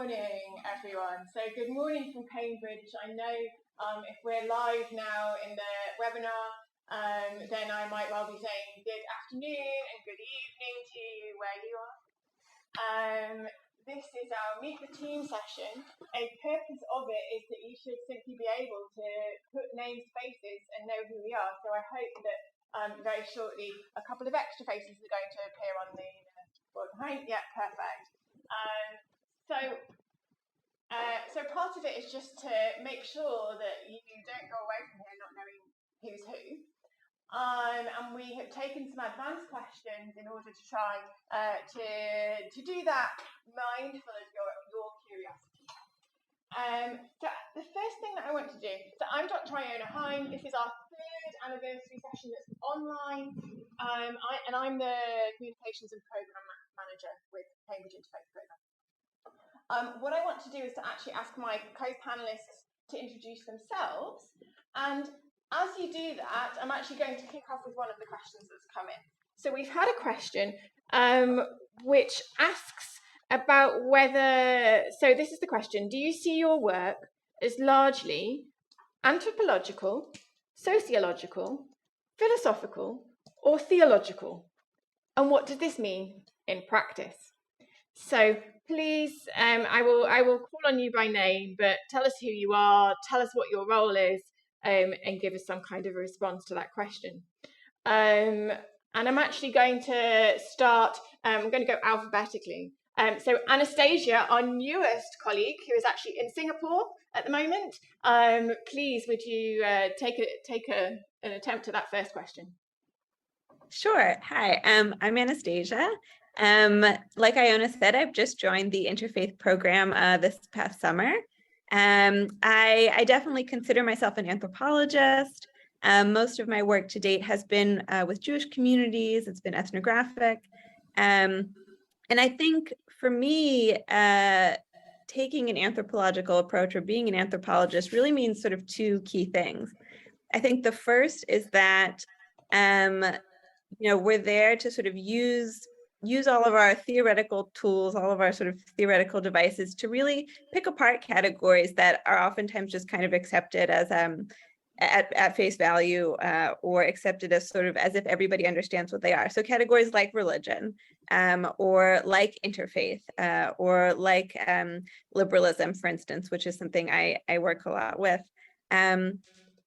morning, everyone. So good morning from Cambridge. I know if we're live now in the webinar, then I might well be saying good afternoon and good evening to you where you are. This is our Meet the Team session. A purpose of it is that you should simply be able to put names, faces, and know who we are. So I hope that very shortly a couple of extra faces are going to appear on the board behind. Yeah, perfect. So part of it is just to make sure that you don't go away from here not knowing who's who. And we have taken some advanced questions in order to try to do that mindful of your curiosity. So the first thing that I want to do, so I'm Dr Iona Hine. This is our third anniversary session that's online. And I'm the Communications and Programme Manager with Cambridge Interfaith Programme. What I want to do is to actually ask my co-panelists to introduce themselves. And as you do that, I'm actually going to kick off with one of the questions that's come in. So we've had a question which asks about whether, so this is the question, do you see your work as largely anthropological, sociological, philosophical, or theological? And what does this mean in practice? So please, I will call on you by name, but tell us who you are, tell us what your role is, and give us some kind of a response to that question. And I'm actually going to start, I'm going to go alphabetically. So Anastasia, our newest colleague, who is actually in Singapore at the moment, please would you take an attempt at that first question? Sure. Hi, I'm Anastasia. Like Iona said, I've just joined the Interfaith program this past summer. I definitely consider myself an anthropologist. Most of my work to date has been with Jewish communities. It's been ethnographic. And I think for me, taking an anthropological approach or being an anthropologist really means sort of two key things. I think the first is that we're there to sort of use all of our theoretical tools, all of our sort of theoretical devices to really pick apart categories that are oftentimes just kind of accepted as at face value or accepted as sort of as if everybody understands what they are. So categories like religion or like interfaith or like liberalism, for instance, which is something I work a lot with.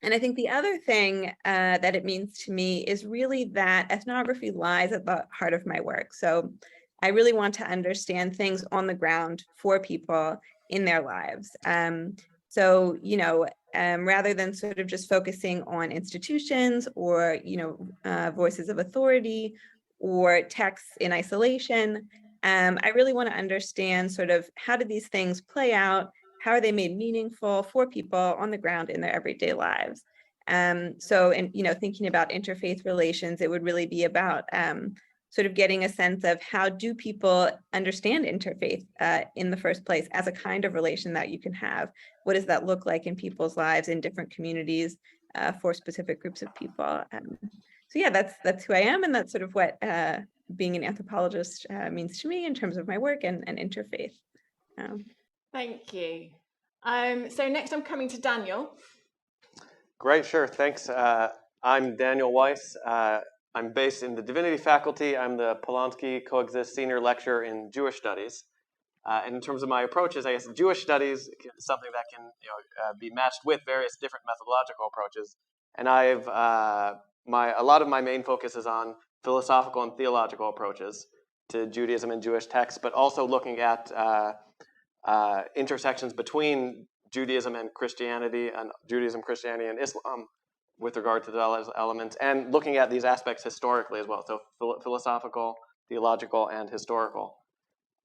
And I think the other thing that it means to me is really that ethnography lies at the heart of my work. So I really want to understand things on the ground for people in their lives. So, rather than sort of just focusing on institutions or, voices of authority or texts in isolation, I really want to understand sort of how do these things play out? How are they made meaningful for people on the ground in their everyday lives? So, thinking about interfaith relations, it would really be about sort of getting a sense of how do people understand interfaith in the first place as a kind of relation that you can have? What does that look like in people's lives in different communities for specific groups of people? So yeah, that's who I am, and that's sort of what being an anthropologist means to me in terms of my work and interfaith. Thank you. So next I'm coming to Daniel. Great, sure, thanks. I'm Daniel Weiss. I'm based in the Divinity faculty. I'm the Polonsky Coexist Senior Lecturer in Jewish Studies. And in terms of my approaches, I guess Jewish Studies is something that can be matched with various different methodological approaches. And a lot of my main focus is on philosophical and theological approaches to Judaism and Jewish texts, but also looking at intersections between Judaism and Christianity, and Judaism, Christianity, and Islam with regard to those elements, and looking at these aspects historically as well, so philosophical, theological, and historical.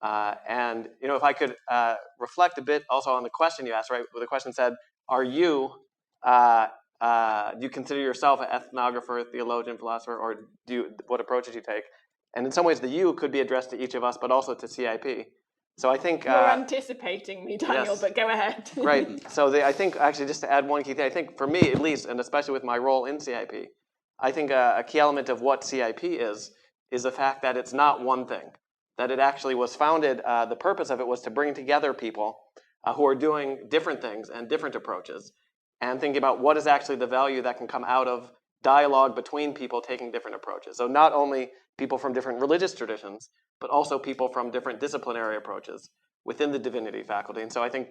And if I could reflect a bit also on the question you asked, right? The question said, "Are you do you consider yourself an ethnographer, theologian, philosopher, or what approaches you take?" And in some ways, the "you" could be addressed to each of us, but also to CIP. So I think you're anticipating me, Daniel, yes. But go ahead. Right. So I think actually just to add one key thing, I think for me at least, and especially with my role in CIP, I think a key element of what CIP is the fact that it's not one thing. that it actually was founded, the purpose of it was to bring together people who are doing different things and different approaches, and thinking about what is actually the value that can come out of dialogue between people taking different approaches. So not only people from different religious traditions, but also people from different disciplinary approaches within the divinity faculty. And so I think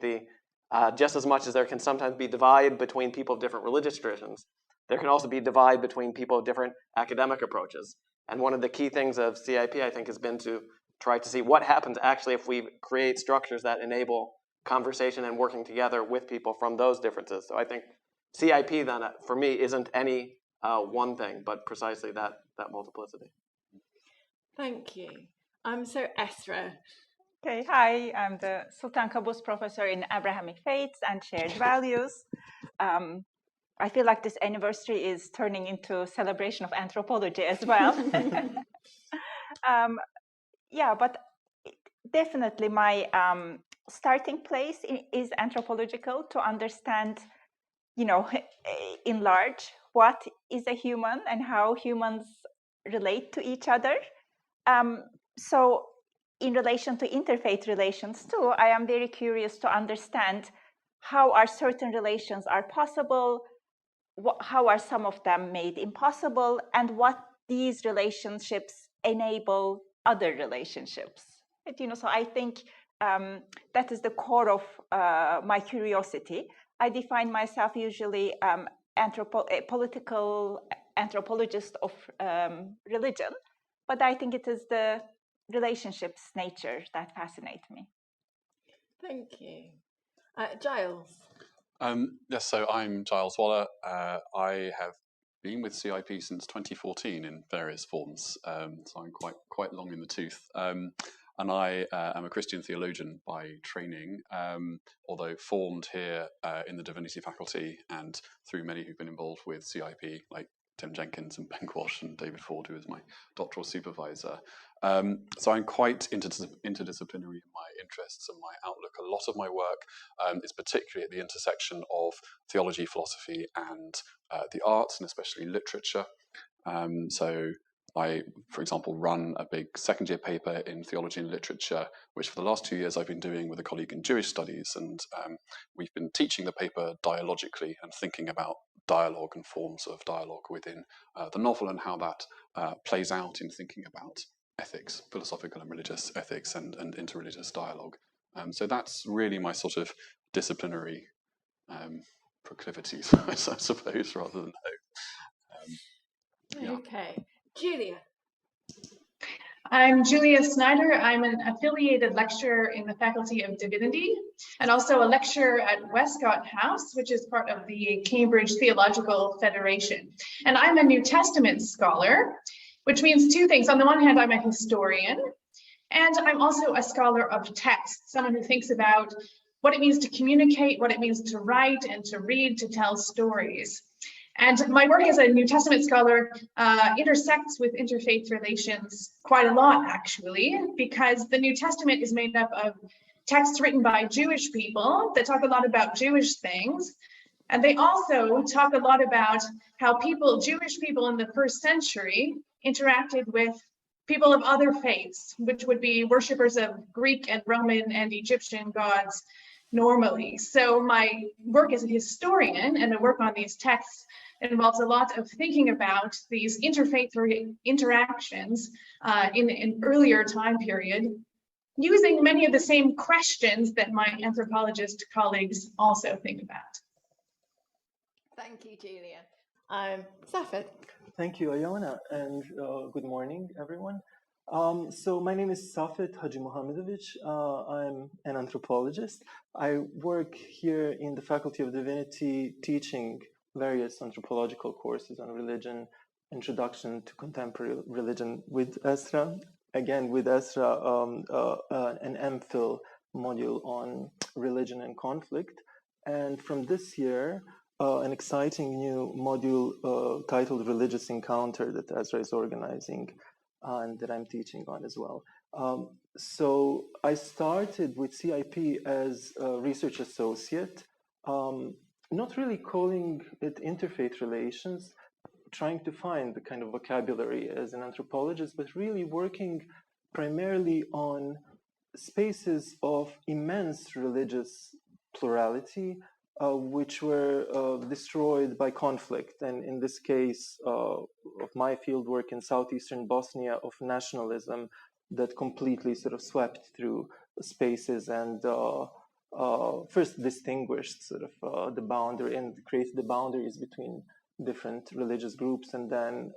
just as much as there can sometimes be divide between people of different religious traditions, there can also be divide between people of different academic approaches. And one of the key things of CIP, I think, has been to try to see what happens actually if we create structures that enable conversation and working together with people from those differences. So I think CIP then, for me, isn't any one thing, but precisely that multiplicity. Thank you. So Esra. Okay, hi, I'm the Sultan Qaboos Professor in Abrahamic Faiths and Shared Values. I feel like this anniversary is turning into a celebration of anthropology as well. Yeah, but definitely my starting place is anthropological, to understand, in large, what is a human and how humans relate to each other. So in relation to interfaith relations too, I am very curious to understand how are certain relations are possible, how are some of them made impossible, and what these relationships enable other relationships. So I think that is the core of my curiosity. I define myself usually a political anthropologist of religion, but I think it is the relationships nature that fascinates me. Thank you. Giles. Yes, so I'm Giles Waller. I have been with CIP since 2014 in various forms, so I'm quite long in the tooth. And I am a Christian theologian by training, although formed here in the Divinity faculty and through many who've been involved with CIP, like Tim Jenkins and Ben Quash and David Ford, who is my doctoral supervisor. So I'm quite interdisciplinary in my interests and my outlook. A lot of my work is particularly at the intersection of theology, philosophy, and the arts, and especially literature. So I, for example, run a big second-year paper in theology and literature, which for the last 2 years I've been doing with a colleague in Jewish studies, and we've been teaching the paper dialogically and thinking about dialogue and forms of dialogue within the novel and how that plays out in thinking about ethics, philosophical and religious ethics, and interreligious dialogue. So that's really my sort of disciplinary proclivities, I suppose, rather than hope. Yeah. Okay. Julia. I'm Julia Snyder. I'm an affiliated lecturer in the Faculty of Divinity and also a lecturer at Westcott House, which is part of the Cambridge Theological Federation. And I'm a New Testament scholar, which means two things. On the one hand, I'm a historian, and I'm also a scholar of text, someone who thinks about what it means to communicate, what it means to write and to read, to tell stories. And my work as a New Testament scholar intersects with interfaith relations quite a lot, actually, because the New Testament is made up of texts written by Jewish people that talk a lot about Jewish things. And they also talk a lot about how Jewish people in the first century interacted with people of other faiths, which would be worshippers of Greek and Roman and Egyptian gods normally. So my work as a historian and the work on these texts involves a lot of thinking about these interfaith interactions in an earlier time period, using many of the same questions that my anthropologist colleagues also think about. Thank you, Julia. Safet. Thank you, Iona, and good morning, everyone. So my name is Safet HadžiMuhamedović. I'm an anthropologist. I work here in the Faculty of Divinity teaching various anthropological courses on religion, introduction to contemporary religion with Esra. Again, with Esra, an MPhil module on religion and conflict. And from this year, an exciting new module titled Religious Encounter that Esra is organizing and that I'm teaching on as well. So I started with CIP as a research associate, not really calling it interfaith relations, trying to find the kind of vocabulary as an anthropologist, but really working primarily on spaces of immense religious plurality, which were destroyed by conflict, and in this case of my fieldwork in southeastern Bosnia, of nationalism that completely sort of swept through spaces and first distinguished sort of the boundary and created the boundaries between different religious groups, and then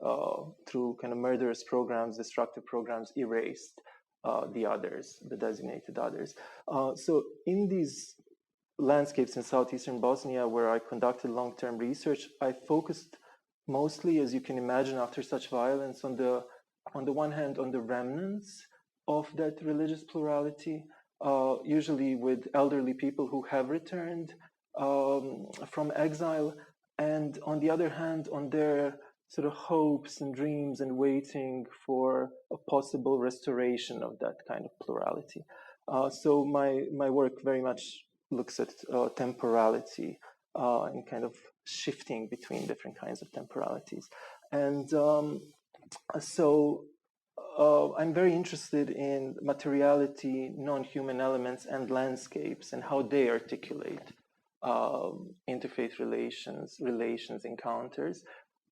through kind of murderous programs, destructive programs, erased the others, the designated others. So in these landscapes in southeastern Bosnia, where I conducted long-term research, I focused mostly, as you can imagine, after such violence, on the one hand, on the remnants of that religious plurality, usually with elderly people who have returned from exile, and on the other hand, on their sort of hopes and dreams and waiting for a possible restoration of that kind of plurality. So my work very much looks at temporality and kind of shifting between different kinds of temporalities. And so I'm very interested in materiality, non-human elements, and landscapes, and how they articulate interfaith relations, encounters.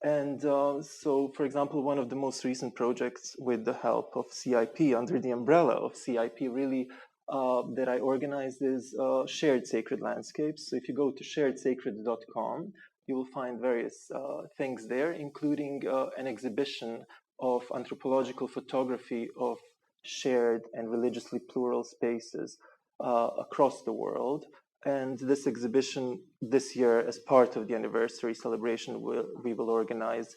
And so, for example, one of the most recent projects with the help of CIP, under the umbrella of CIP, really, that I organized is Shared Sacred Landscapes. So if you go to sharedsacred.com, you will find various things there, including an exhibition of anthropological photography of shared and religiously plural spaces across the world. And this exhibition this year, as part of the anniversary celebration, we will organize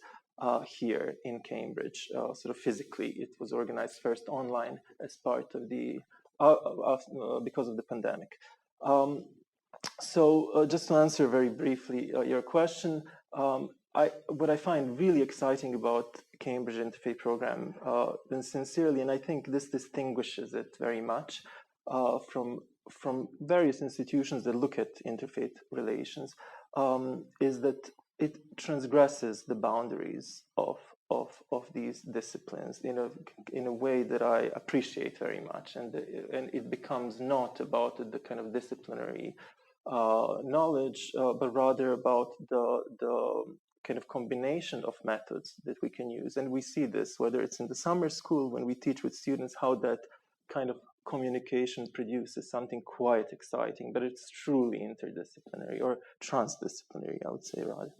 here in Cambridge, sort of physically. It was organized first online as part of the, because of the pandemic. So just to answer very briefly your question, what I find really exciting about Cambridge Interfaith Program, and sincerely, and I think this distinguishes it very much from various institutions that look at interfaith relations, is that it transgresses the boundaries of these disciplines in a way that I appreciate very much, and it becomes not about the kind of disciplinary knowledge, but rather about the kind of combination of methods that we can use. And we see this, whether it's in the summer school when we teach with students how that kind of communication produces something quite exciting, but it's truly interdisciplinary or transdisciplinary, I would say, rather.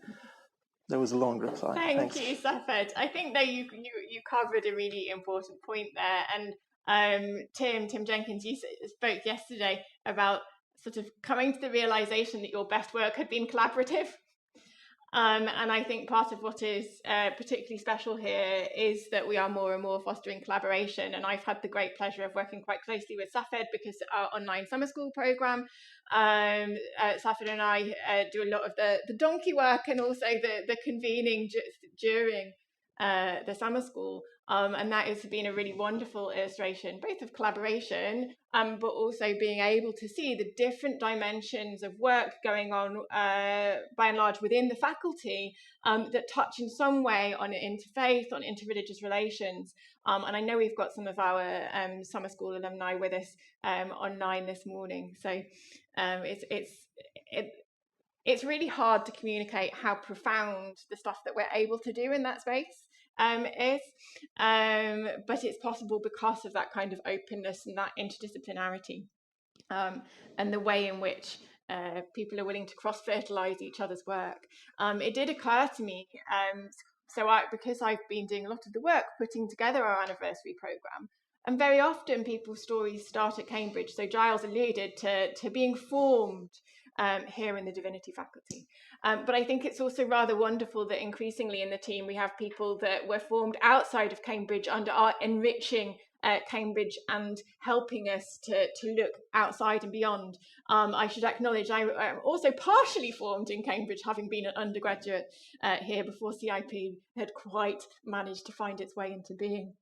That was a long reply. Thanks. You, Safet. I think that you covered a really important point there. And Tim Jenkins, you spoke yesterday about sort of coming to the realization that your best work had been collaborative. And I think part of what is particularly special here is that we are more and more fostering collaboration. And I've had the great pleasure of working quite closely with Safet because our online summer school program, Safet and I do a lot of the donkey work and also the convening during the summer school. And that has been a really wonderful illustration, both of collaboration, but also being able to see the different dimensions of work going on, by and large, within the faculty that touch in some way on interfaith, on interreligious relations. And I know we've got some of our summer school alumni with us online this morning. So it's really hard to communicate how profound the stuff that we're able to do in that space is, but it's possible because of that kind of openness and that interdisciplinarity, and the way in which people are willing to cross-fertilize each other's work. It did occur to me, because I've been doing a lot of the work putting together our anniversary program, and very often people's stories start at Cambridge. So Giles alluded to being formed here in the divinity faculty. But I think it's also rather wonderful that increasingly in the team we have people that were formed outside of Cambridge and are enriching Cambridge and helping us to look outside and beyond. I should acknowledge I'm also partially formed in Cambridge, having been an undergraduate here before CIP had quite managed to find its way into being.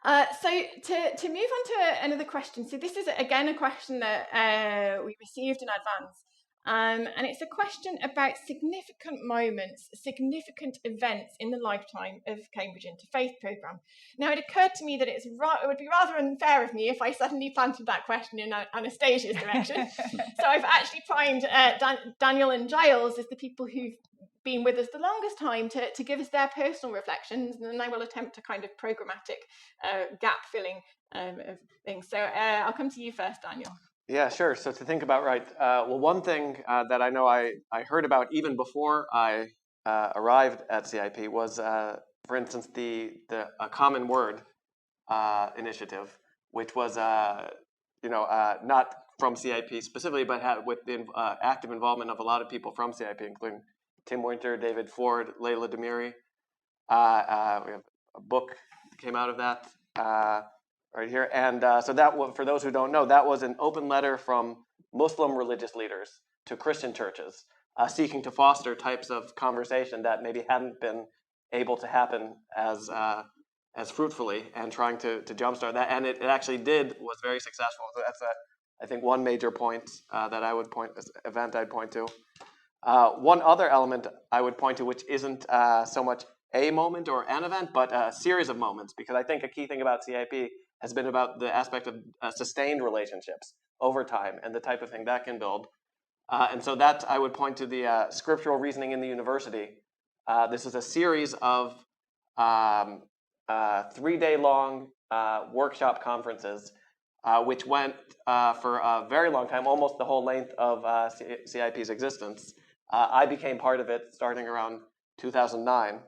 So to move on to another question. So this is again a question that we received in advance. And it's a question about significant moments, significant events in the lifetime of Cambridge Interfaith programme. Now, it occurred to me that it would be rather unfair of me if I suddenly planted that question in Anastasia's direction. So I've actually primed Daniel and Giles as the people who've been with us the longest time to give us their personal reflections, and then I will attempt a kind of programmatic gap-filling of things. So I'll come to you first, Daniel. Yeah, sure. So to think about, right, well, one thing that I know I heard about even before I arrived at CIP was, for instance, a common word initiative, which was, not from CIP specifically, but with the active involvement of a lot of people from CIP, including Tim Winter, David Ford, Layla Demiri. We have a book that came out of that. Right here, and so that, for those who don't know, that was an open letter from Muslim religious leaders to Christian churches, seeking to foster types of conversation that maybe hadn't been able to happen as fruitfully, and trying to jumpstart that. And it actually was very successful. So that's I think one major point that I would event I'd point to. One other element I would point to, which isn't so much a moment or an event, but a series of moments, because I think a key thing about CIP has been about the aspect of sustained relationships over time and the type of thing that can build. And so that I would point to the Scriptural Reasoning in the University. This is a series of 3-day-long workshop conferences, which went for a very long time, almost the whole length of CIP's existence. I became part of it starting around 2009.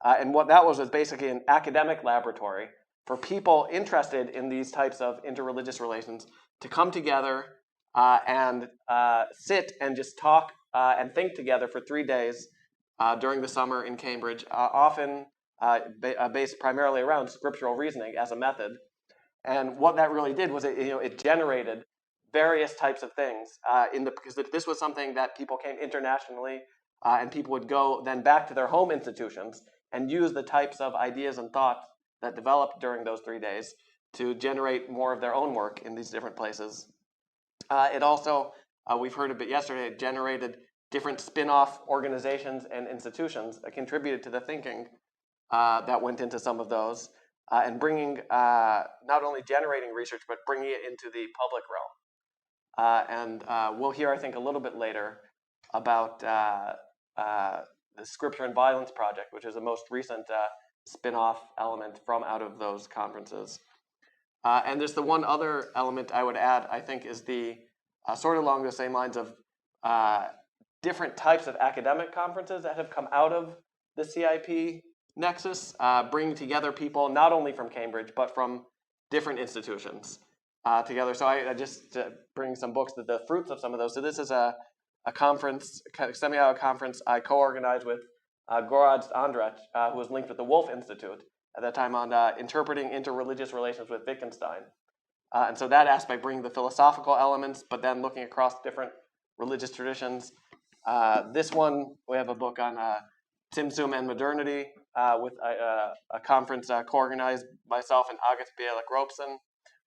And what that was basically an academic laboratory for people interested in these types of interreligious relations to come together and sit and just talk and think together for 3 days during the summer in Cambridge, often based primarily around scriptural reasoning as a method. And what that really did was it generated various types of things because this was something that people came internationally, and people would go then back to their home institutions and use the types of ideas and thoughts that developed during those 3 days to generate more of their own work in these different places. It also, we've heard a bit yesterday, it generated different spin-off organizations and institutions that contributed to the thinking that went into some of those, and bringing, not only generating research, but bringing it into the public realm. And we'll hear, I think, a little bit later about the Scripture and Violence Project, which is the most recent spin-off element from out of those conferences. And there's the one other element I would add, I think, is the sort of along the same lines of different types of academic conferences that have come out of the CIP nexus, bringing together people not only from Cambridge, but from different institutions together. So I just bring some books, the fruits of some of those. So this is a conference, a semi-hour conference I co-organized with Gorazd Andrech, who was linked with the Wolf Institute at that time on interpreting interreligious relations with Wittgenstein. And so that aspect, bringing the philosophical elements, but then looking across different religious traditions. This one, we have a book on Tzimtzum and modernity with a conference co-organized myself and Agathe Bialik-Robson.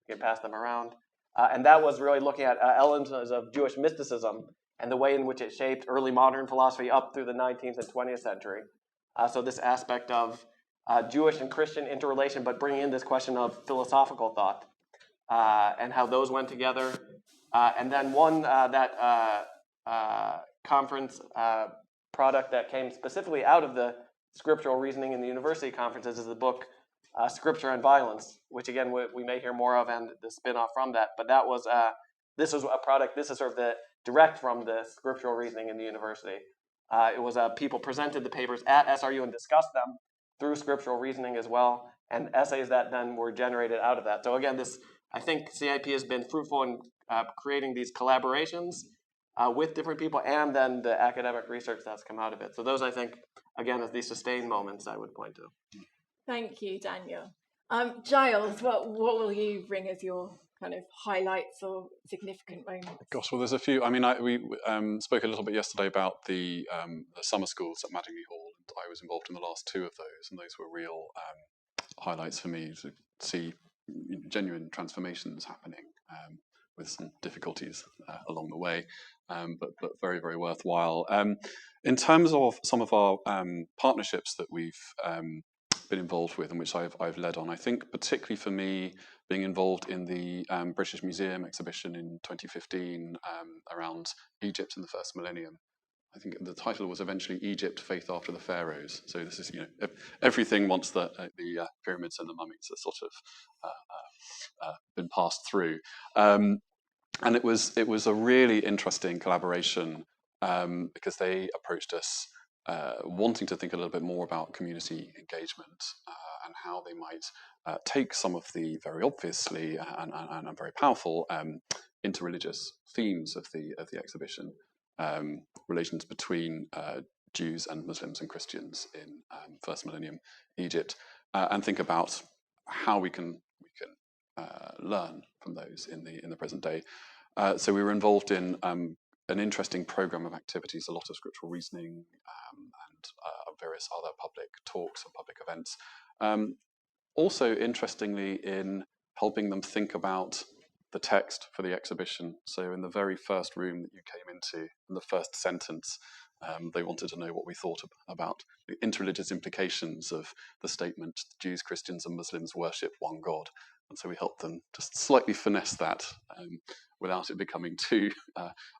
We can pass them around. And that was really looking at elements of Jewish mysticism and the way in which it shaped early modern philosophy up through the 19th and 20th century. So this aspect of Jewish and Christian interrelation, but bringing in this question of philosophical thought and how those went together. And then one conference product that came specifically out of the Scriptural Reasoning in the University conferences is the book Scripture and Violence, which again we may hear more of, and the spin-off from that. But that was this was a product. This is sort of the direct from the Scriptural Reasoning in the University. It was people presented the papers at SRU and discussed them through Scriptural Reasoning as well, and essays that then were generated out of that. So again, I think CIP has been fruitful in creating these collaborations with different people, and then the academic research that's come out of it. So those, I think, again, as these sustained moments I would point to. Thank you, Daniel. Giles, what will you bring as your kind of highlights or significant moments? Gosh, well, there's a few. I mean, we spoke a little bit yesterday about the summer schools at Mattingley Hall, and I was involved in the last two of those, and those were real highlights for me to see genuine transformations happening some difficulties along the way, but very, very worthwhile. In terms of some of our partnerships that we've been involved with and which I've led on, I think particularly for me, being involved in the British Museum exhibition in 2015 around Egypt in the first millennium. I think the title was eventually Egypt, Faith After the Pharaohs. So this is, everything once the pyramids and the mummies are sort of been passed through. And it was a really interesting collaboration because they approached us wanting to think a little bit more about community engagement and how they might take some of the very obviously and very powerful interreligious themes of the exhibition. Relations between Jews and Muslims and Christians in first millennium Egypt, and think about how we can learn from those in the present day. So we were involved in an interesting program of activities, a lot of scriptural reasoning and various other public talks and public events. Also, interestingly, in helping them think about the text for the exhibition. So in the very first room that you came into, in the first sentence, they wanted to know what we thought about the interreligious implications of the statement, Jews, Christians and Muslims worship one God. And so we helped them just slightly finesse that without it becoming too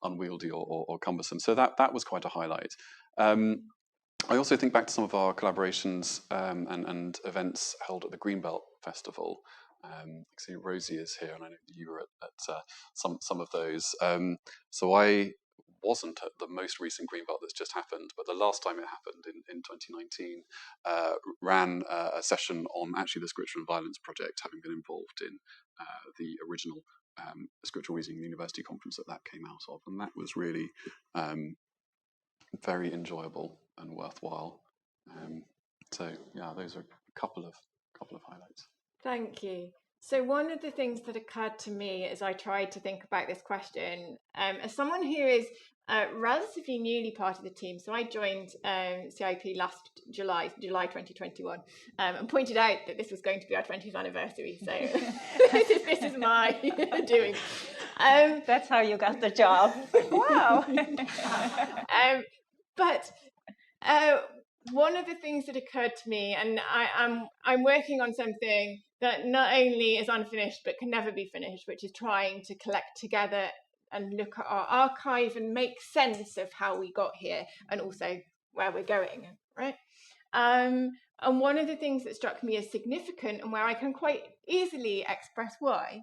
unwieldy or cumbersome. So that was quite a highlight. I also think back to some of our collaborations and events held at the Greenbelt Festival. I see Rosie is here, and I know you were at some of those. So I wasn't at the most recent Greenbelt that's just happened, but the last time it happened in 2019, ran a session on actually the Scriptural and Violence Project, having been involved in the original Scriptural Reasoning University conference that came out of, and that was really very enjoyable and worthwhile. So yeah, those are a couple of highlights. Thank you. So one of the things that occurred to me as I tried to think about this question, as someone who is relatively newly part of the team, so I joined CIP last July 2021, and pointed out that this was going to be our 20th anniversary. So this is my doing. That's how you got the job. Wow. But one of the things that occurred to me, and I'm working on something that not only is unfinished but can never be finished, which is trying to collect together and look at our archive and make sense of how we got here and also where we're going, right? And one of the things that struck me as significant and where I can quite easily express why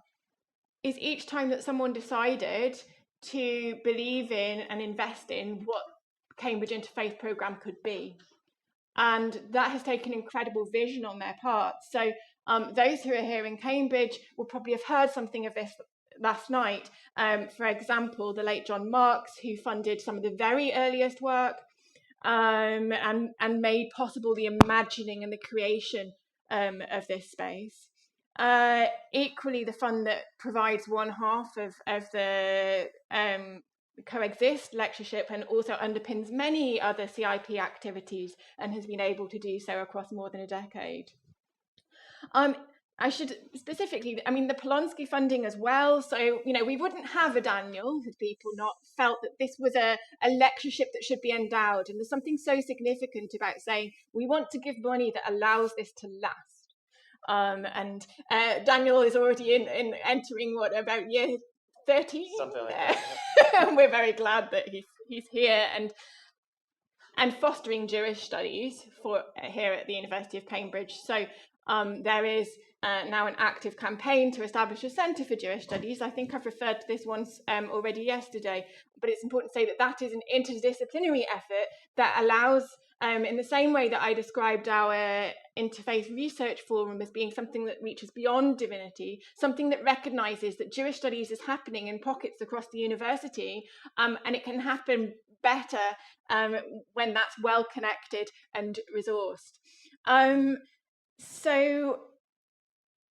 is each time that someone decided to believe in and invest in what Cambridge Interfaith programme could be. And that has taken incredible vision on their part. So those who are here in Cambridge will probably have heard something of this last night. For example, the late John Marks, who funded some of the very earliest work and made possible the imagining and the creation of this space. Equally, the fund that provides one half of the Coexist lectureship and also underpins many other CIP activities and has been able to do so across more than a decade. I should specifically, the Polonsky funding as well. So, we wouldn't have a Daniel had people not felt that this was a lectureship that should be endowed. And there's something so significant about saying we want to give money that allows this to last. Daniel is already in entering about year 13, something like that. And we're very glad that he's here and fostering Jewish studies here at the University of Cambridge. So there is now an active campaign to establish a Centre for Jewish Studies. I think I've referred to this once already yesterday, but it's important to say that is an interdisciplinary effort that allows, in the same way that I described our Interfaith Research Forum as being something that reaches beyond divinity, something that recognises that Jewish studies is happening in pockets across the university, and it can happen better when that's well connected and resourced. So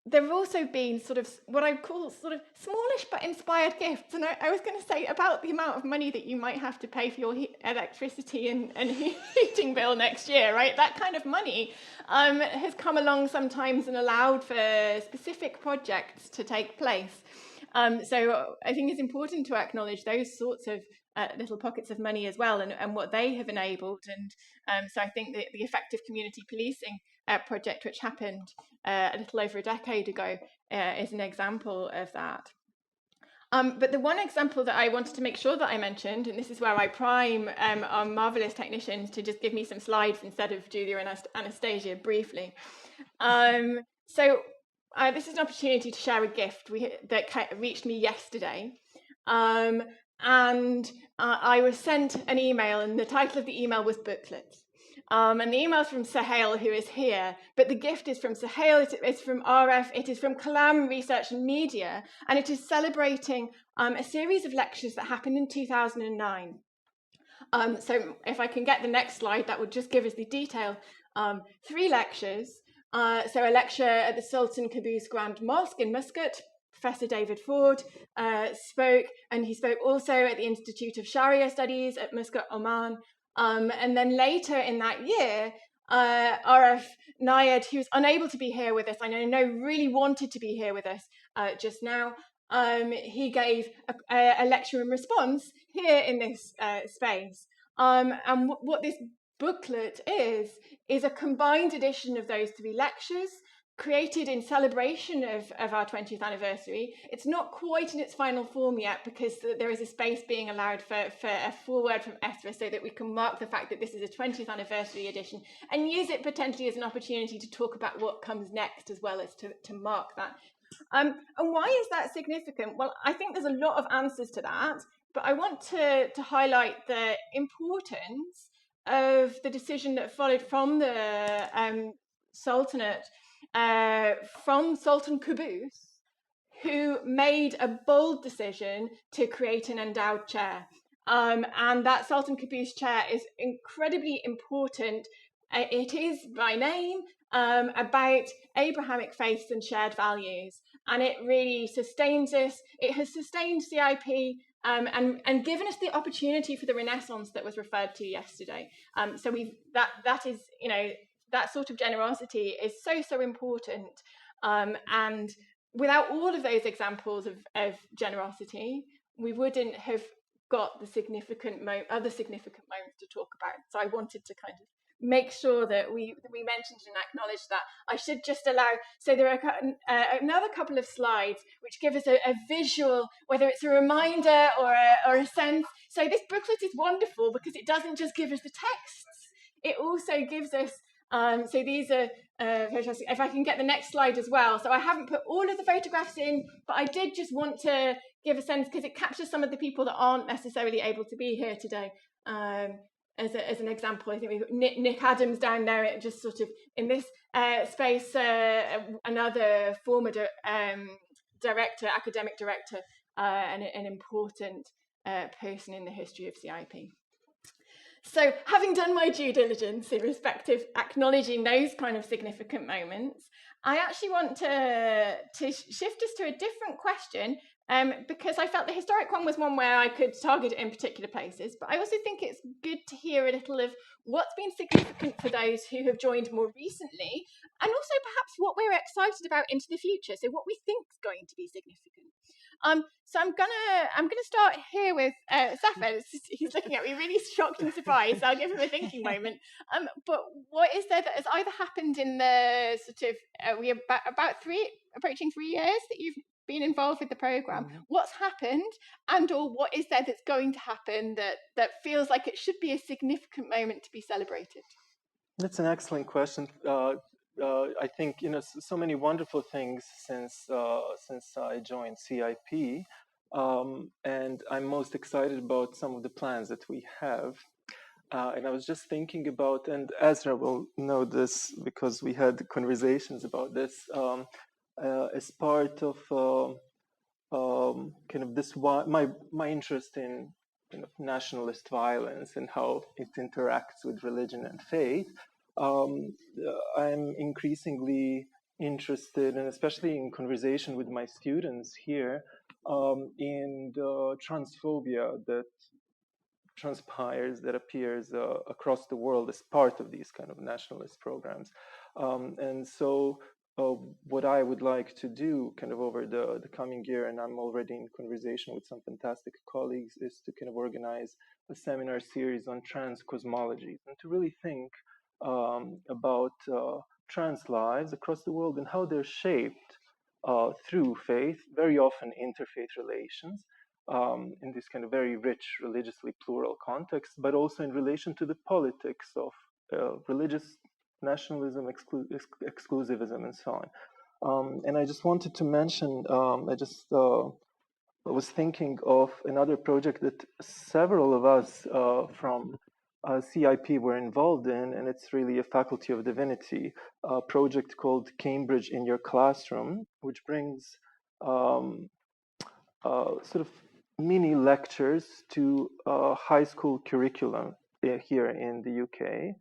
there have also been sort of what I call sort of smallish but inspired gifts. And I was going to say about the amount of money that you might have to pay for your electricity and heating bill next year, right? That kind of money has come along sometimes and allowed for specific projects to take place. So I think it's important to acknowledge those sorts of little pockets of money as well, and what they have enabled. And so I think that the effective community policing project, which happened a little over a decade ago, is an example of that. But the one example that I wanted to make sure that I mentioned, and this is where I prime our marvelous technicians to just give me some slides instead of Julia and Anastasia briefly. So this is an opportunity to share a gift that reached me yesterday. And I was sent an email, and the title of the email was Booklets. And the email is from Sahel, who is here, but the gift is from Sahel, it's from RF, it is from Kalam Research and Media, and it is celebrating a series of lectures that happened in 2009. So if I can get the next slide, that would just give us the detail. 3 lectures. So a lecture at the Sultan Qaboos Grand Mosque in Muscat. Professor David Ford spoke, and he spoke also at the Institute of Sharia Studies at Muscat, Oman. And then later in that year, RF Nayed, who was unable to be here with us, I know really wanted to be here with us just now, he gave a lecture in response here in this space. And what this booklet is a combined edition of those 3 lectures, created in celebration of our 20th anniversary. It's not quite in its final form yet, because there is a space being allowed for a foreword from Esra, so that we can mark the fact that this is a 20th anniversary edition, and use it potentially as an opportunity to talk about what comes next, as well as to mark that. And why is that significant? Well, I think there's a lot of answers to that, but I want to highlight the importance of the decision that followed from the Sultanate, from Sultan Qaboos, who made a bold decision to create an endowed chair. And that Sultan Qaboos chair is incredibly important. It is by name about Abrahamic faiths and shared values. And it really sustains us. It has sustained CIP and given us the opportunity for the Renaissance that was referred to yesterday. So that is, that sort of generosity is so important. And without all of those examples of generosity, we wouldn't have got the other significant moments to talk about. So I wanted to kind of make sure that we mentioned and acknowledged that. I should just allow, so there are another couple of slides which give us a visual, whether it's a reminder or a sense. So this booklet is wonderful because it doesn't just give us the texts, it also gives us, so these are fantastic. If I can get the next slide as well. So I haven't put all of the photographs in, but I did just want to give a sense, because it captures some of the people that aren't necessarily able to be here today. As an example, I think we've got Nick Adams down there, just sort of in this space, another former director, academic director, and an important person in the history of CIP. So having done my due diligence in respect of acknowledging those kind of significant moments, I actually want to shift us to a different question, because I felt the historic one was one where I could target it in particular places, but I also think it's good to hear a little of what's been significant for those who have joined more recently, and also perhaps what we're excited about into the future, so what we think is going to be significant. So I'm gonna start here with Safet. He's looking at me really shocked and surprised. So I'll give him a thinking moment. But what is there that has either happened in the sort of we about approaching 3 years that you've been involved with the program? Mm-hmm. What's happened, and or what is there that's going to happen that feels like it should be a significant moment to be celebrated? That's an excellent question. I think so many wonderful things since I joined CIP, and I'm most excited about some of the plans that we have. And I was just thinking about, and Esra will know this because we had conversations about this as part of kind of this my interest in nationalist violence and how it interacts with religion and faith. I'm increasingly interested, and especially in conversation with my students here, in the transphobia that transpires, that appears across the world as part of these kind of nationalist programs. And so what I would like to do kind of over the coming year, and I'm already in conversation with some fantastic colleagues, is to kind of organize a seminar series on trans cosmologies and to really think about trans lives across the world and how they're shaped through faith, very often interfaith relations, in this kind of very rich, religiously plural context, but also in relation to the politics of religious nationalism, exclusivism, and so on. And I just wanted to mention, I was thinking of another project that several of us from CIP were involved in, and it's really a Faculty of Divinity project called Cambridge in Your Classroom, which brings sort of mini lectures to high school curriculum here in the UK,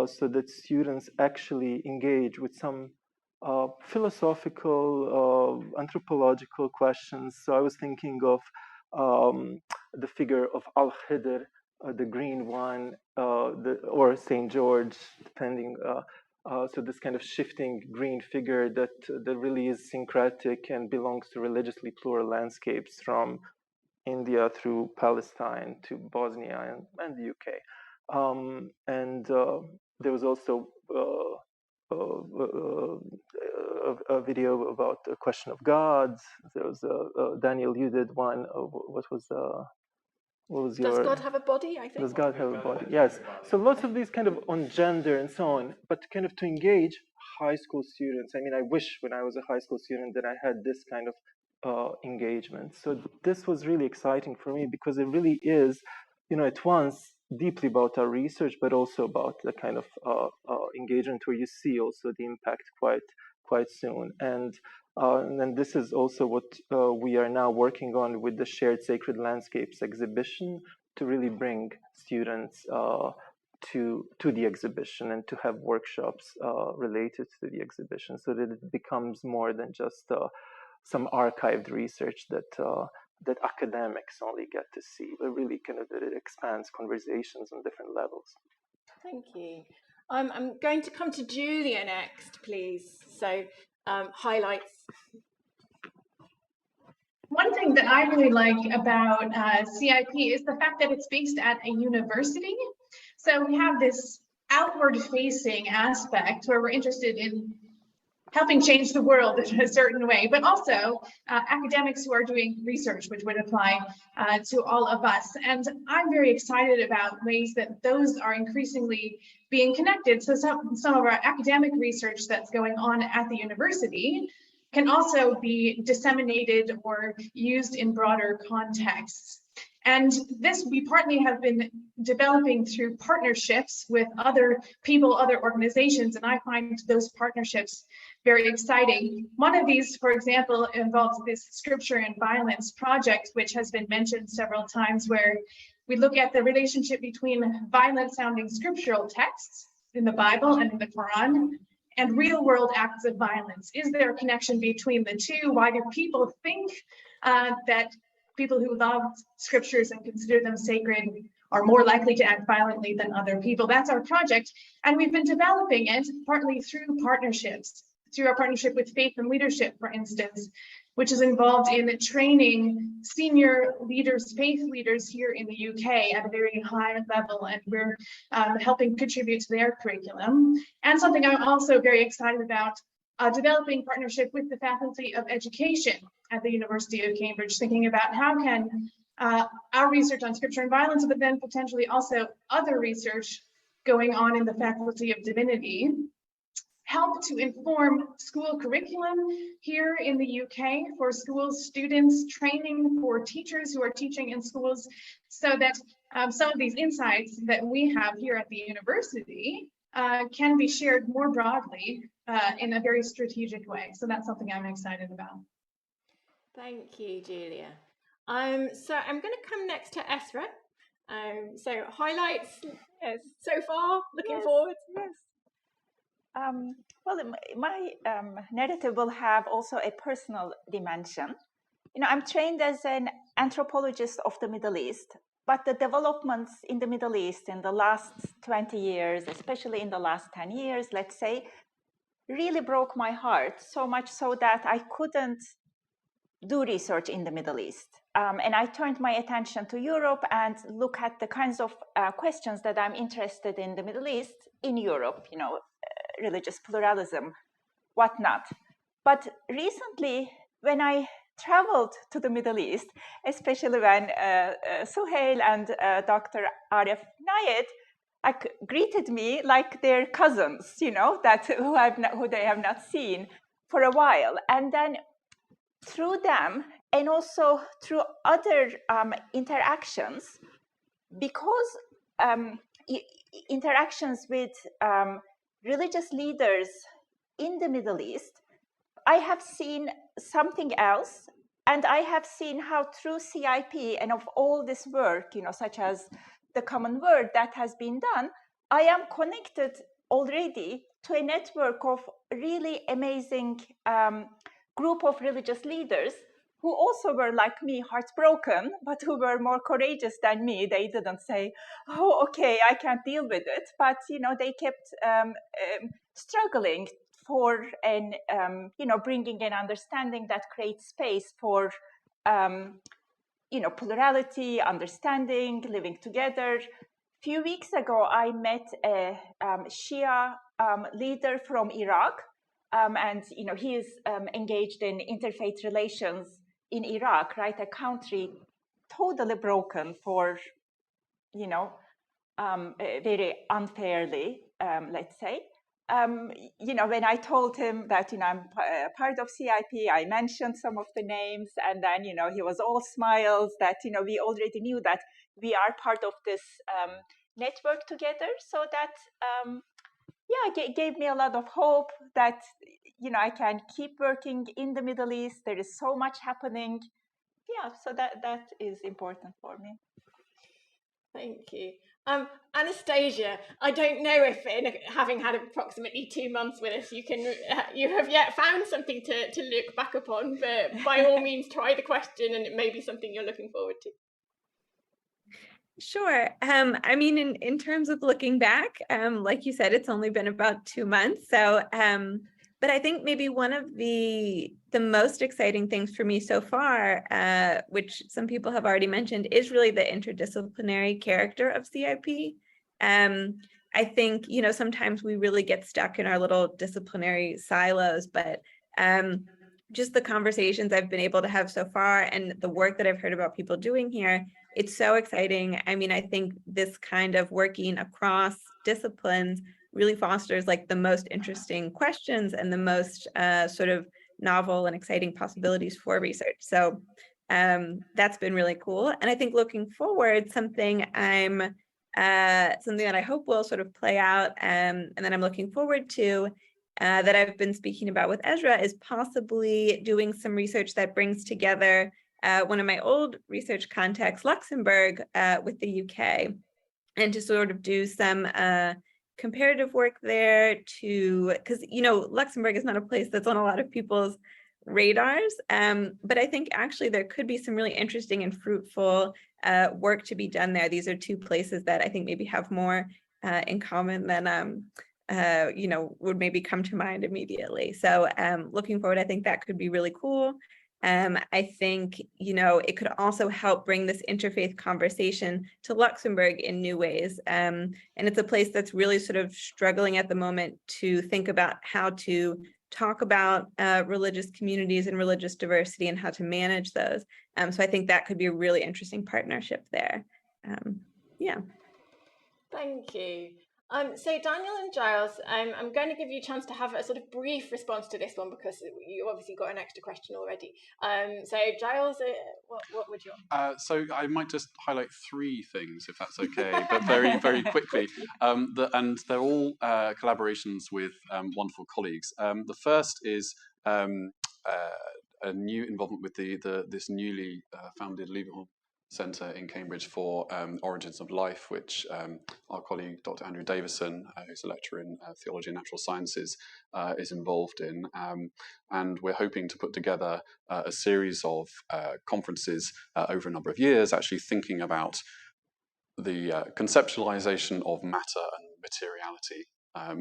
so that students actually engage with some philosophical, anthropological questions. So I was thinking of the figure of Al-Khidr, the green one, or St. George, depending. So this kind of shifting green figure that really is syncretic and belongs to religiously plural landscapes from India through Palestine to Bosnia and the UK. And there was also a video about the question of gods. There was Daniel, you did one. What was your? Does God have a body? I think. Does God have a body? Yes. So lots of these kind of on gender and so on, but kind of to engage high school students. I mean, I wish when I was a high school student that I had this kind of engagement. So this was really exciting for me because it really is, at once deeply about our research, but also about the kind of engagement where you see also the impact quite soon. And then this is also what we are now working on with the Shared Sacred Landscapes exhibition, to really bring students to the exhibition and to have workshops related to the exhibition, so that it becomes more than just some archived research that academics only get to see, but really kind of that it expands conversations on different levels. Thank you. I'm going to come to Julia next, please. So highlights. One thing that I really like about CIP is the fact that it's based at a university. So we have this outward-facing aspect where we're interested in helping change the world in a certain way, but also academics who are doing research, which would apply to all of us. And I'm very excited about ways that those are increasingly being connected. So some of our academic research that's going on at the university can also be disseminated or used in broader contexts. And this we partly have been developing through partnerships with other people, other organizations, and I find those partnerships very exciting. One of these, for example, involves this Scripture and Violence project, which has been mentioned several times, where we look at the relationship between violent-sounding scriptural texts in the Bible and in the Quran, and real-world acts of violence. Is there a connection between the two? Why do people think that people who love scriptures and consider them sacred are more likely to act violently than other people? That's our project. And we've been developing it partly through partnerships, through our partnership with Faith and Leadership, for instance, which is involved in training senior leaders, faith leaders here in the UK at a very high level, and we're helping contribute to their curriculum. And something I'm also very excited about, developing partnership with the Faculty of Education at the University of Cambridge, thinking about how can our research on Scripture and violence, but then potentially also other research going on in the Faculty of Divinity, help to inform school curriculum here in the UK for school students, training for teachers who are teaching in schools, so that some of these insights that we have here at the university can be shared more broadly in a very strategic way. So that's something I'm excited about. Thank you, Julia. So I'm going to come next to Esra. So highlights so far, looking forward. Yes. Well, my narrative will have also a personal dimension. I'm trained as an anthropologist of the Middle East, but the developments in the Middle East in the last 20 years, especially in the last 10 years, let's say, really broke my heart, so much so that I couldn't do research in the Middle East. And I turned my attention to Europe and look at the kinds of questions that I'm interested in the Middle East in Europe, religious pluralism, whatnot. But recently, when I traveled to the Middle East, especially when Suhail and Dr. Arif Nayed greeted me like their cousins, who they have not seen for a while. And then through them, and also through other interactions, because interactions with religious leaders in the Middle East, I have seen something else, and I have seen how through CIP and of all this work, such as the Common Word that has been done, I am connected already to a network of really amazing group of religious leaders who also were like me, heartbroken, but who were more courageous than me. They didn't say, "Oh, okay, I can't deal with it," but they kept struggling for bringing an understanding that creates space for plurality, understanding, living together. A few weeks ago, I met a Shia leader from Iraq, and he is engaged in interfaith relations in Iraq, right? A country totally broken for, very unfairly, let's say. When I told him that, I'm part of CIP, I mentioned some of the names, and then, he was all smiles that, we already knew that we are part of this network together. So that, gave me a lot of hope that, I can keep working in the Middle East. There is so much happening. Yeah, so that is important for me. Thank you. Anastasia, I don't know if, having had approximately 2 months with us, you have yet found something to look back upon, but by all means try the question, and it may be something you're looking forward to. Sure. I mean, in terms of looking back, like you said, it's only been about 2 months. So, but I think maybe one of the most exciting things for me so far, which some people have already mentioned, is really the interdisciplinary character of CIP. I think, sometimes we really get stuck in our little disciplinary silos, but just the conversations I've been able to have so far and the work that I've heard about people doing here, it's so exciting. I mean, I think this kind of working across disciplines really fosters like the most interesting questions and the most sort of novel and exciting possibilities for research. So that's been really cool. And I think looking forward, something that I hope will sort of play out and that I'm looking forward to that I've been speaking about with Esra is possibly doing some research that brings together one of my old research contacts, Luxembourg, with the UK, and to sort of do some comparative work there because, Luxembourg is not a place that's on a lot of people's radars, but I think actually there could be some really interesting and fruitful work to be done there. These are two places that I think maybe have more in common than would maybe come to mind immediately. So looking forward, I think that could be really cool. I think, it could also help bring this interfaith conversation to Luxembourg in new ways. And it's a place that's really sort of struggling at the moment to think about how to talk about religious communities and religious diversity and how to manage those. So I think that could be a really interesting partnership there. Yeah. Thank you. So Daniel and Giles, I'm going to give you a chance to have a sort of brief response to this one because you obviously got an extra question already. So Giles, what would you want? So I might just highlight 3 things, if that's okay, but very, very quickly. And they're all collaborations with wonderful colleagues. The first is a new involvement with this newly founded legal Centre in Cambridge for Origins of Life, which our colleague Dr Andrew Davison, who's a lecturer in theology and natural sciences, is involved in. And we're hoping to put together a series of conferences over a number of years, actually thinking about the conceptualization of matter and materiality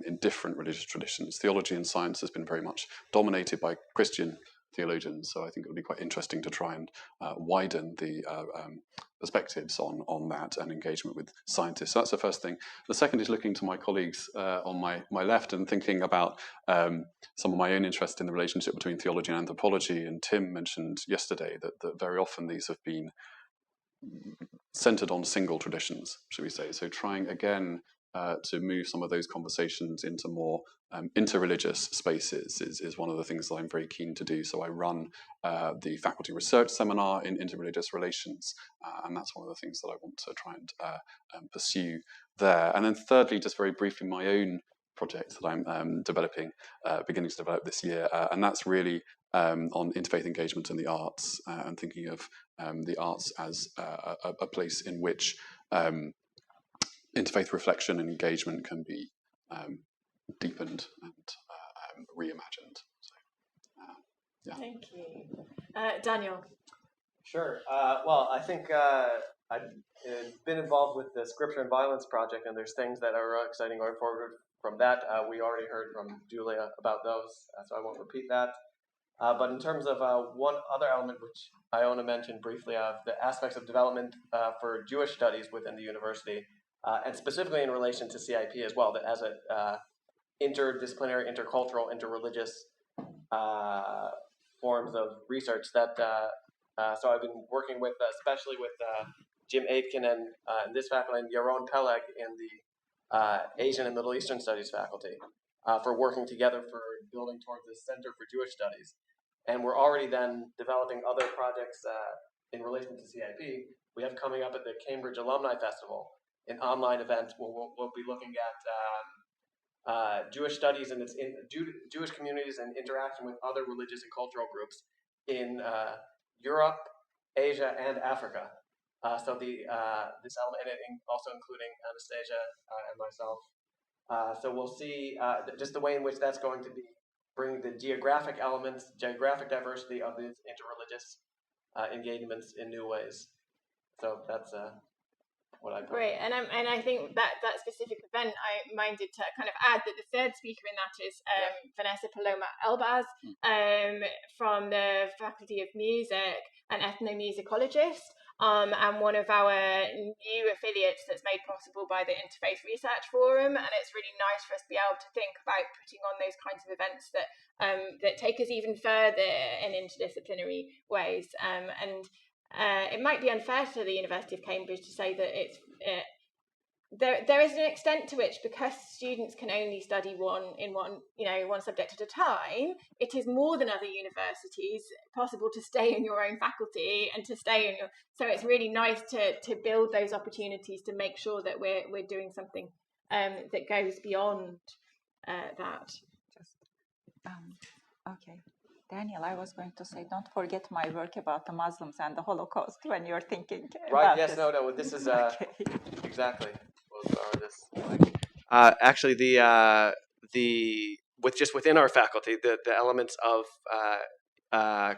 in different religious traditions. Theology and science has been very much dominated by Christian theologians, so I think it would be quite interesting to try and widen the perspectives on that and engagement with scientists. So that's the first thing. The second is looking to my colleagues on my left and thinking about some of my own interest in the relationship between theology and anthropology. And Tim mentioned yesterday that very often these have been centered on single traditions, should we say. So trying again to move some of those conversations into more interreligious spaces is one of the things that I'm very keen to do. So I run the faculty research seminar in interreligious relations, and that's one of the things that I want to try and pursue there. And then thirdly, just very briefly, my own project that I'm beginning to develop this year, and that's really on interfaith engagement in the arts, and thinking of the arts as a place in which interfaith reflection and engagement can be deepened and reimagined. So, yeah. Thank you. Daniel. Sure. Well, I think I've been involved with the Scripture and Violence project, and there's things that are exciting going forward from that. We already heard from Julia about those, so I won't repeat that. But in terms of one other element, which Iona mentioned briefly, of the aspects of development for Jewish studies within the university, and specifically in relation to CIP as well, that as a interdisciplinary, intercultural, interreligious forms of research that so I've been working with, especially with Jim Aitken and this faculty, and Yaron Peleg in the Asian and Middle Eastern Studies faculty, for working together for building towards this Center for Jewish Studies. And we're already then developing other projects in relation to CIP. We have coming up at the Cambridge Alumni Festival an online event where we'll be looking at Jewish studies and Jewish communities and interaction with other religious and cultural groups in Europe, Asia, and Africa. So this element, and also including Anastasia and myself. So we'll see just the way in which that's going to be bringing the geographic elements, geographic diversity of these interreligious engagements in new ways. So that's what I. Great, and I think that specific event, I minded to kind of add that the third speaker in that is Vanessa Paloma Elbaz from the Faculty of Music, an ethnomusicologist, and one of our new affiliates that's made possible by the Interfaith Research Forum. And it's really nice for us to be able to think about putting on those kinds of events that that take us even further in interdisciplinary ways. And it might be unfair to the University of Cambridge to say that it's there is an extent to which, because students can only study one subject at a time, it is more than other universities possible to stay in your own faculty and to stay in your. So it's really nice to build those opportunities to make sure that we're doing something that goes beyond that. Okay. Daniel, I was going to say, don't forget my work about the Muslims and the Holocaust when you're thinking about Yes, this. no, this is Okay. exactly. Actually, the within our faculty, the elements of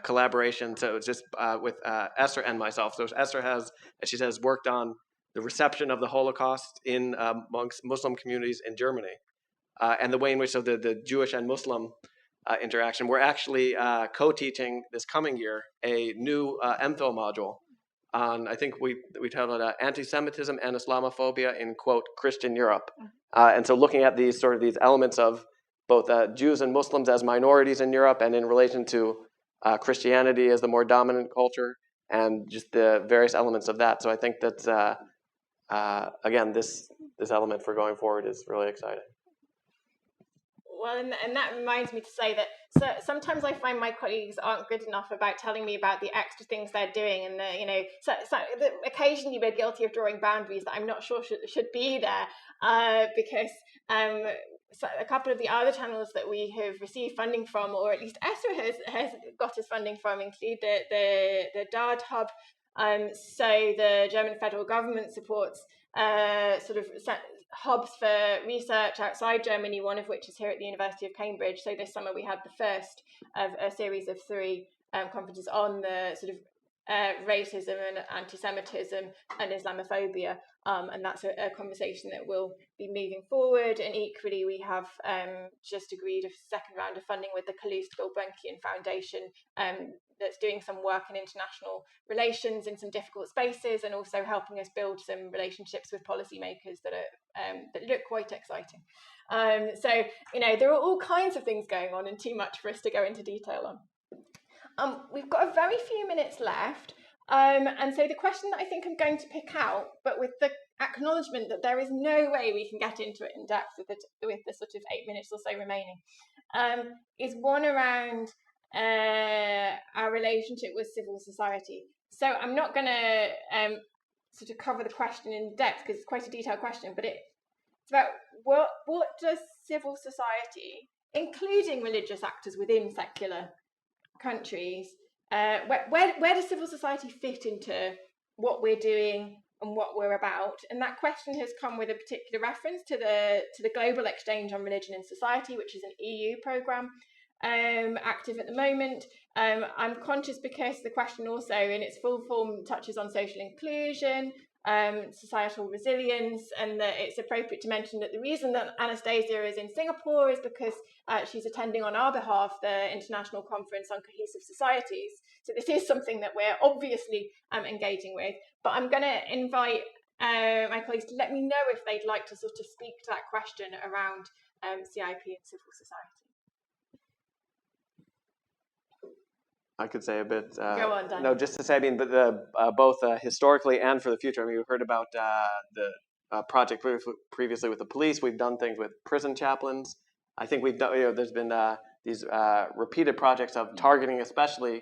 collaboration. So it's just with Esra and myself. So Esra has, as she says, worked on the reception of the Holocaust in amongst Muslim communities in Germany, and the way in which the Jewish and Muslim interaction. We're actually co-teaching this coming year a new MPhil module on, I think we titled it Anti-Semitism and Islamophobia in, quote, Christian Europe. And so looking at these elements of both Jews and Muslims as minorities in Europe, and in relation to Christianity as the more dominant culture, and just the various elements of that. So I think that, again, this element for going forward is really exciting. Well, and that reminds me to say that sometimes I find my colleagues aren't good enough about telling me about the extra things they're doing, and occasionally we're guilty of drawing boundaries that I'm not sure should be there, because so a couple of the other channels that we have received funding from, or at least Esra has got us funding from, include the DARD Hub. So the German federal government supports hubs for research outside Germany, one of which is here at the University of Cambridge. So this summer we had the first of a series of 3 conferences on the racism and anti-Semitism and Islamophobia, and that's a conversation that will be moving forward. And equally, we have just agreed a second round of funding with the Calouste-Gulbenkian Foundation that's doing some work in international relations in some difficult spaces, and also helping us build some relationships with policymakers that are that look quite exciting. So, you know, there are all kinds of things going on, and too much for us to go into detail on. We've got a very few minutes left, and so the question that I think I'm going to pick out, but with the acknowledgement that there is no way we can get into it in depth with the sort of 8 minutes or so remaining, is one around our relationship with civil society. So I'm not going to sort of cover the question in depth because it's quite a detailed question, but it's about what does civil society, including religious actors within secular countries, where does civil society fit into what we're doing and what we're about? And that question has come with a particular reference to the Global Exchange on Religion and Society, which is an EU programme active at the moment. I'm conscious because the question also in its full form touches on social inclusion, societal resilience, and that it's appropriate to mention that the reason that Anastasia is in Singapore is because she's attending on our behalf the International Conference on Cohesive Societies. So this is something that we're obviously engaging with, but I'm going to invite my colleagues to let me know if they'd like to sort of speak to that question around CIP and civil society. I could say a bit. Go on, Dan. No, just to say, I mean, both historically and for the future. I mean, we've heard about the project previously with the police. We've done things with prison chaplains. I think we've done. You know, there's been these repeated projects of targeting, especially.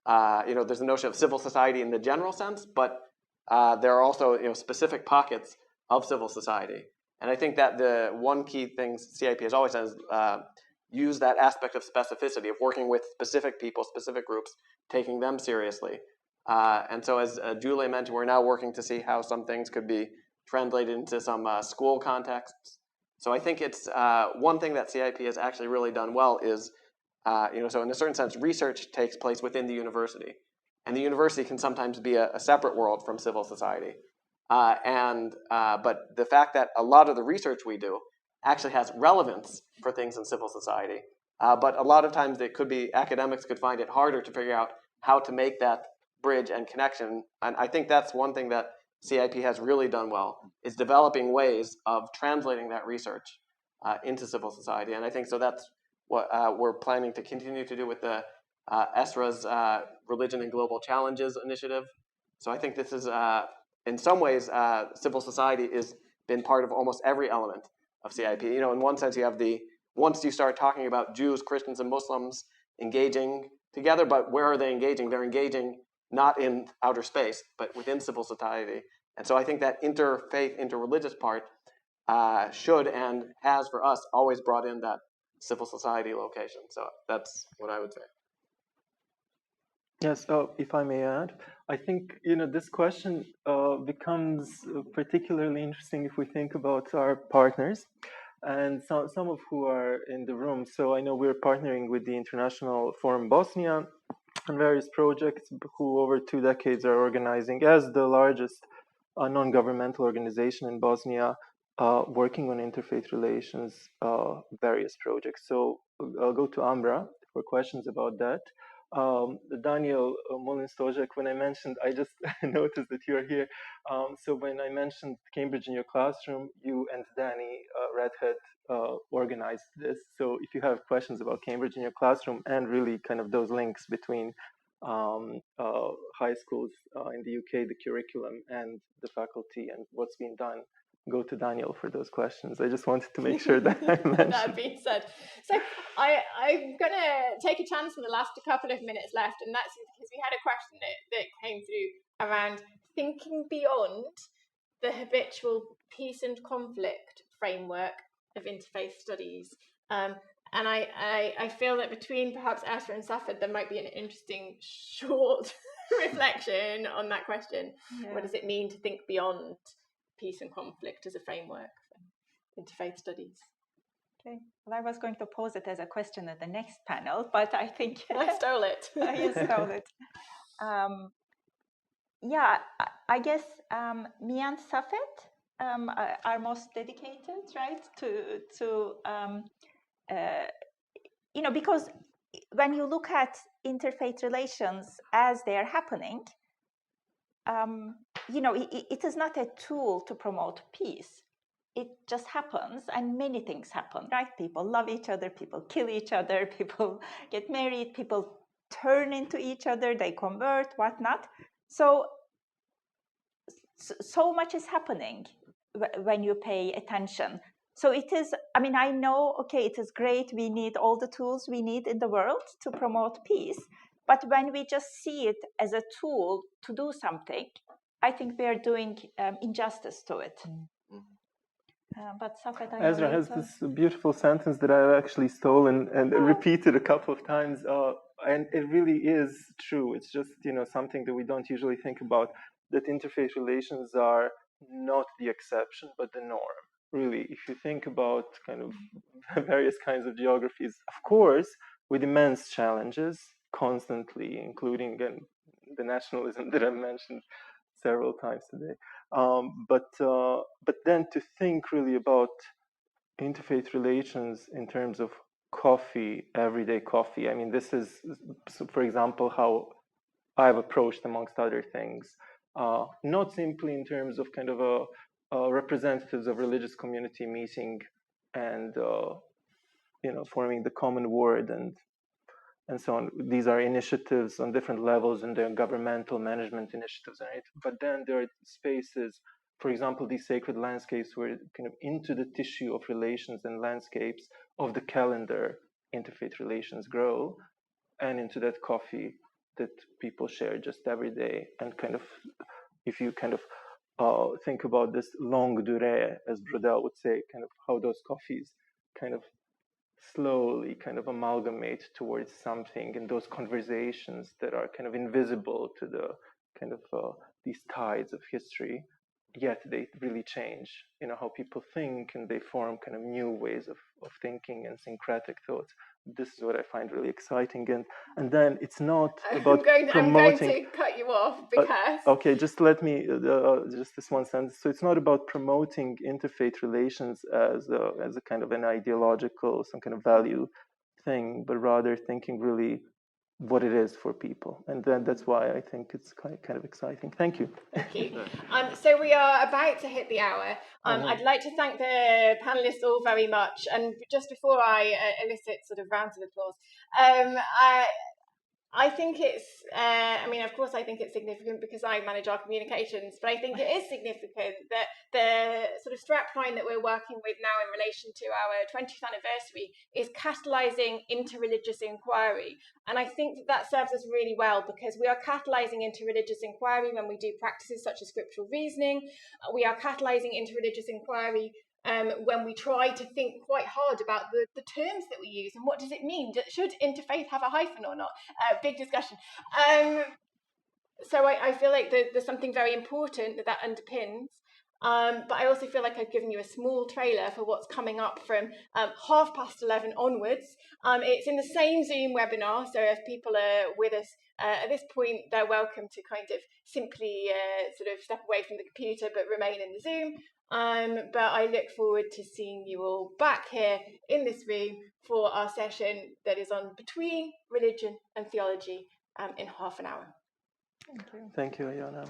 You know, there's the notion of civil society in the general sense, but there are also specific pockets of civil society. And I think that the one key thing CIP has always done is use that aspect of specificity, of working with specific people, specific groups, taking them seriously. And so as Julia mentioned, we're now working to see how some things could be translated into some school contexts. So I think it's one thing that CIP has actually really done well is, so in a certain sense, research takes place within the university. And the university can sometimes be a separate world from civil society. But the fact that a lot of the research we do actually has relevance for things in civil society. But a lot of times academics could find it harder to figure out how to make that bridge and connection. And I think that's one thing that CIP has really done well, is developing ways of translating that research into civil society. And I think so that's what we're planning to continue to do with the Esra's Religion and Global Challenges initiative. So I think this is, in some ways, civil society has been part of almost every element of CIP. You know, in one sense, you have once you start talking about Jews, Christians, and Muslims engaging together, but where are they engaging? They're engaging not in outer space, but within civil society. And so I think that interfaith, interreligious part should and has for us always brought in that civil society location. So that's what I would say. Yes, if I may add, I think this question becomes particularly interesting if we think about our partners, and some of who are in the room. So I know we're partnering with the International Forum Bosnia on various projects, who over 2 decades are organizing as the largest non-governmental organization in Bosnia, working on interfaith relations, various projects. So I'll go to Ambra for questions about that. Daniel Molin-Stojak, when I mentioned, I just noticed that you're here. So when I mentioned Cambridge in Your Classroom, you and Danny Redhead organized this. So if you have questions about Cambridge in Your Classroom and really kind of those links between high schools in the UK, the curriculum and the faculty and what's being done, go to Daniel for those questions. I just wanted to make sure that I mentioned. That being said, so I'm going to take a chance in the last couple of minutes left, and that's because we had a question that came through around thinking beyond the habitual peace and conflict framework of interfaith studies. And I feel that between perhaps Esra and Safet, there might be an interesting short reflection on that question. Yeah. What does it mean to think beyond peace and conflict as a framework for interfaith studies? Okay. Well, I was going to pose it as a question at the next panel, but I think I stole it. You stole it. yeah, I guess me and Safet are most dedicated, right, to because when you look at interfaith relations as they are happening, it is not a tool to promote peace. It just happens, and many things happen, right? People love each other, people kill each other, people get married, people turn into each other, they convert, whatnot. So much is happening when you pay attention. So it is, I know, okay, it is great, we need all the tools we need in the world to promote peace, but when we just see it as a tool to do something, I think we are doing injustice to it. But Safet, Esra has this beautiful sentence that I actually stole and repeated a couple of times, and it really is true. It's just something that we don't usually think about, that interfaith relations are not the exception but the norm. Really, if you think about kind of various kinds of geographies, of course, with immense challenges constantly, including the nationalism that I mentioned several times today. But then to think really about interfaith relations in terms of coffee, everyday coffee. This is, for example, how I've approached, amongst other things, not simply in terms of kind of a representatives of religious community meeting and forming the common word and so on. These are initiatives on different levels, and they're governmental management initiatives, right? But then there are spaces, for example, these sacred landscapes where kind of into the tissue of relations and landscapes of the calendar, interfaith relations grow, and into that coffee that people share just every day. And kind of, if you kind of think about this longue durée, as Brodel would say, kind of how those coffees kind of slowly kind of amalgamate towards something, and those conversations that are kind of invisible to the kind of these tides of history, yet they really change how people think, and they form kind of new ways of thinking and syncretic thoughts. This is what I find really exciting, and then it's not about promoting. I'm going to cut you off because okay, just let me just this one sentence. So it's not about promoting interfaith relations as a kind of an ideological, some kind of value thing, but rather thinking really what it is for people, and then that's why I think it's kind of exciting. Thank you. Thank you. So we are about to hit the hour. I'd like to thank the panelists all very much. And just before I elicit sort of rounds of applause, I think it's, of course, I think it's significant because I manage our communications, but I think it is significant that the sort of strapline that we're working with now in relation to our 20th anniversary is catalyzing interreligious inquiry. And I think that serves us really well, because we are catalyzing interreligious inquiry when we do practices such as scriptural reasoning. We are catalyzing interreligious inquiry when we try to think quite hard about the terms that we use and what does it mean. Should interfaith have a hyphen or not? Big discussion. So I feel like there's something very important that underpins. But I also feel like I've given you a small trailer for what's coming up from 11:30 onwards. It's in the same Zoom webinar, so if people are with us at this point, they're welcome to kind of simply sort of step away from the computer but remain in the Zoom. But I look forward to seeing you all back here in this room for our session that is on between religion and theology in half an hour. Thank you, Iona.